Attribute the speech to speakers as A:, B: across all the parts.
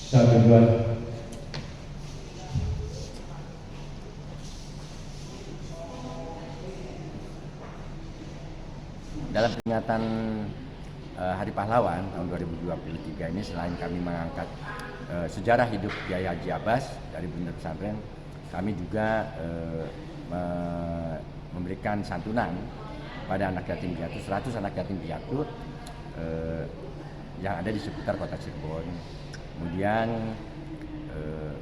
A: Satu dua.
B: Dalam peringatan Hari Pahlawan tahun 2023 ini, selain kami mengangkat sejarah hidup Kiai Haji Abbas dari Bunda Pesantren, kami juga memberikan santunan pada anak yatim piatu, 100 anak yatim piatu yang ada di seputar kota Cirebon. Kemudian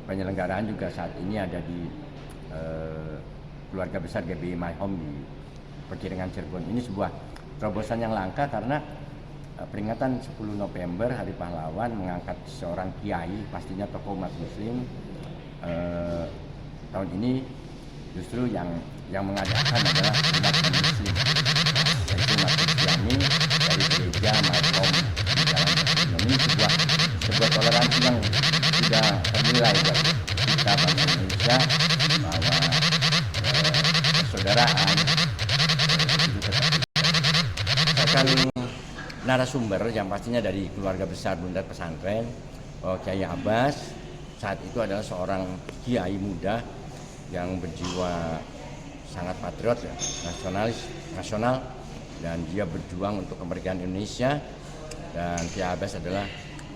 B: penyelenggaraan juga saat ini ada di keluarga besar GBI My Home di Pekiringan Cirebon. Ini sebuah terobosan yang langka karena peringatan 10 November Hari Pahlawan mengangkat seorang kiai, pastinya tokoh umat muslim. Tahun ini justru yang mengadakan adalah umat muslim, yaitu umat Islami dari gereja My Home di Jalan Cirebon. Ini sebuah toleransi yang sudah ternilai buat kita bangsa Indonesia, bahwa persaudaraan itu tetap. Akan narasumber yang pastinya dari keluarga besar Bunda Pesantren, Kiai Abbas saat itu adalah seorang kiai muda yang berjiwa sangat patriot, ya, nasional, dan dia berjuang untuk kemerdekaan Indonesia. Dan Kiai Abbas adalah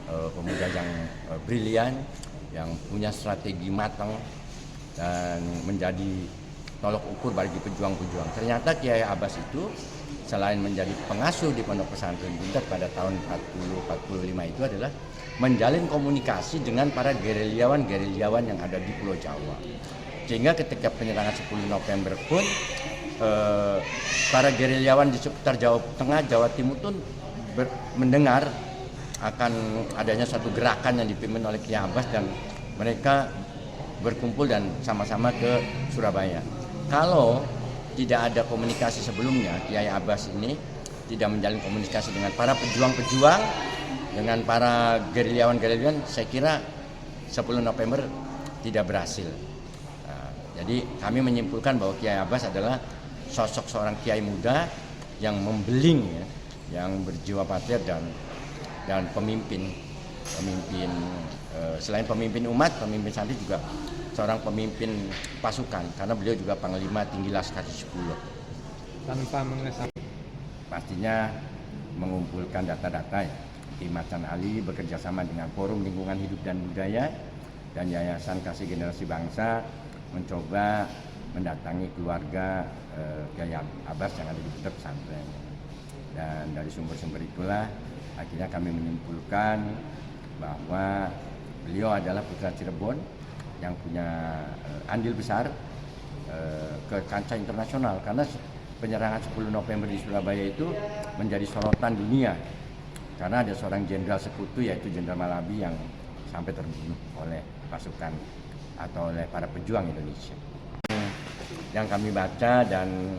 B: pemuda yang brilian, yang punya strategi matang dan menjadi tolok ukur bagi pejuang-pejuang. Ternyata Kiai Abbas itu selain menjadi pengasuh di Pondok Pesantren Buntet pada tahun 40-45 itu adalah menjalin komunikasi dengan para gerilyawan yang ada di Pulau Jawa. Sehingga ketika penyerangan 10 November pun para gerilyawan di seputar Jawa Tengah, Jawa Timur pun mendengar akan adanya satu gerakan yang dipimpin oleh Kiai Abbas, dan mereka berkumpul dan sama-sama ke Surabaya. Kalau tidak ada komunikasi sebelumnya, Kiai Abbas ini tidak menjalin komunikasi dengan para pejuang-pejuang, dengan para gerilyawan, saya kira 10 November tidak berhasil. Nah, jadi kami menyimpulkan bahwa Kiai Abbas adalah sosok seorang kiai muda yang membeling, ya, yang berjiwa patriot dan pemimpin selain pemimpin umat, pemimpin santri, juga seorang pemimpin pasukan, karena beliau juga Panglima Tinggi Laskar 10.
C: Tanpa mengesampingkan,
B: pastinya mengumpulkan data-data, ya. Tim Macan Ali bekerja sama dengan Forum Lingkungan Hidup dan Budaya dan Yayasan Kasih Generasi Bangsa mencoba mendatangi keluarga Kiai Abbas yang ada di Bunda Pesantren. Dan dari sumber-sumber itulah akhirnya kami menyimpulkan bahwa beliau adalah putra Cirebon yang punya andil besar ke kancah internasional, karena penyerangan 10 November di Surabaya itu menjadi sorotan dunia karena ada seorang jenderal sekutu, yaitu Jenderal Malabi, yang sampai terbunuh oleh pasukan atau oleh para pejuang Indonesia. Yang kami baca dan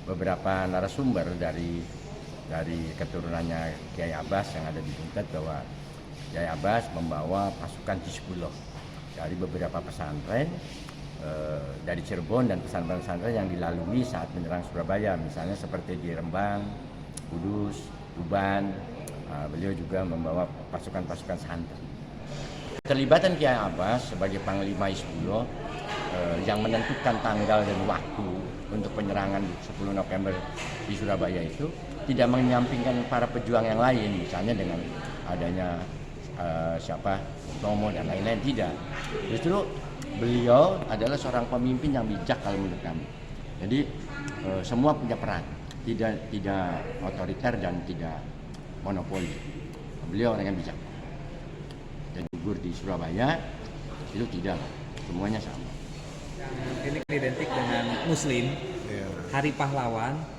B: beberapa narasumber dari keturunannya Kiai Abbas yang ada di Buntet, bahwa Kiai Abbas membawa pasukan Hizbullah dari beberapa pesantren dari Cirebon dan pesantren-pesantren yang dilalui saat menyerang Surabaya, misalnya seperti di Rembang, Kudus, Tuban. Beliau juga membawa pasukan-pasukan santri. Keterlibatan Kiai Abbas sebagai Panglima Hizbullah yang menentukan tanggal dan waktu untuk penyerangan 10 November di Surabaya itu tidak menyampingkan para pejuang yang lain, misalnya dengan adanya Tomo dan lain-lain, tidak. Justru beliau adalah seorang pemimpin yang bijak kalau menurut kami. Jadi semua punya peran, tidak otoriter dan tidak monopoli. Beliau orang yang bijak. Dan gugur di Surabaya itu tidak, semuanya sama.
C: ini identik dengan Muslim, Hari Pahlawan.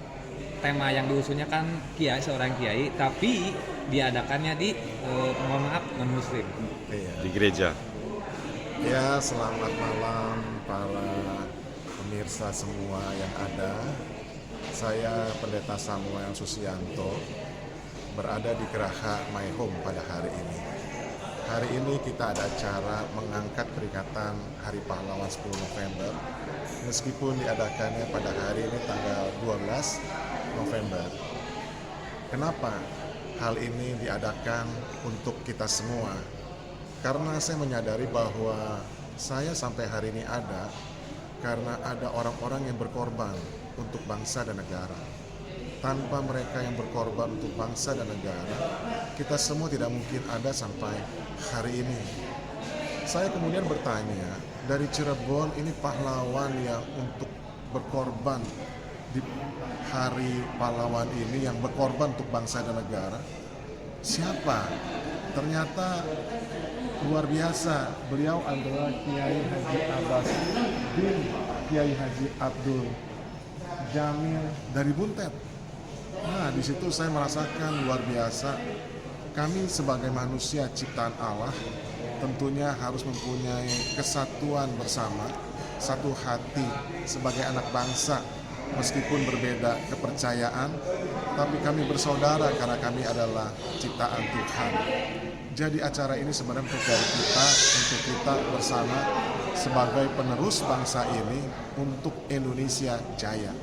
C: Tema yang diusungnya kan kiai, seorang kiai, tapi diadakannya di mohon maaf, non Muslim.
D: Di gereja.
E: Ya, selamat malam para pemirsa semua yang ada. Saya Pendeta Samuel Susianto berada di Geraha My Home pada hari ini. Hari ini kita ada acara mengangkat peringatan Hari Pahlawan 10 November, meskipun diadakannya pada hari ini tanggal 12 November. Kenapa hal ini diadakan untuk kita semua? Karena saya menyadari bahwa saya sampai hari ini ada karena ada orang-orang yang berkorban untuk bangsa dan negara. Tanpa mereka yang berkorban untuk bangsa dan negara, kita semua tidak mungkin ada sampai hari ini. Saya kemudian bertanya, dari Cirebon ini pahlawan yang untuk berkorban di hari pahlawan ini, yang berkorban untuk bangsa dan negara, siapa? Ternyata luar biasa, beliau adalah Kiai Haji Abbas bin Kiai Haji Abdul Jamil dari Buntet. Nah, di situ saya merasakan luar biasa. Kami sebagai manusia ciptaan Allah tentunya harus mempunyai kesatuan bersama, satu hati sebagai anak bangsa. Meskipun berbeda kepercayaan, tapi kami bersaudara karena kami adalah ciptaan Tuhan. Jadi acara ini sebenarnya untuk kita bersama sebagai penerus bangsa ini untuk Indonesia jaya.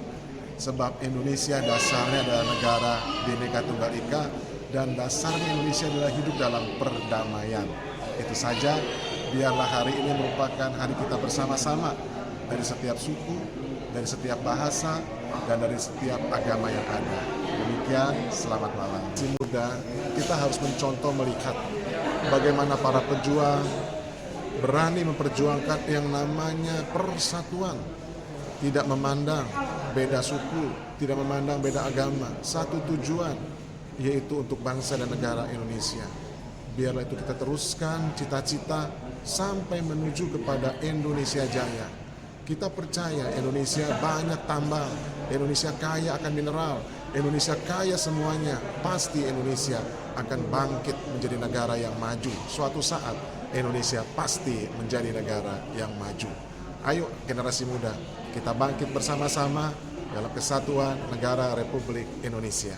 E: Sebab Indonesia dasarnya adalah negara Bhinneka Tunggal Ika dan dasarnya Indonesia adalah hidup dalam perdamaian. Itu saja, biarlah hari ini merupakan hari kita bersama-sama dari setiap suku, dari setiap bahasa, dan dari setiap agama yang ada. Demikian, selamat malam. Si muda, kita harus mencontoh melihat bagaimana para pejuang berani memperjuangkan yang namanya persatuan. Tidak memandang beda suku, tidak memandang beda agama. Satu tujuan, yaitu untuk bangsa dan negara Indonesia. Biarlah itu kita teruskan cita-cita sampai menuju kepada Indonesia jaya. Kita percaya Indonesia banyak tambang, Indonesia kaya akan mineral, Indonesia kaya semuanya. Pasti Indonesia akan bangkit menjadi negara yang maju. Suatu saat Indonesia pasti menjadi negara yang maju. Ayo generasi muda, kita bangkit bersama-sama dalam kesatuan negara Republik Indonesia.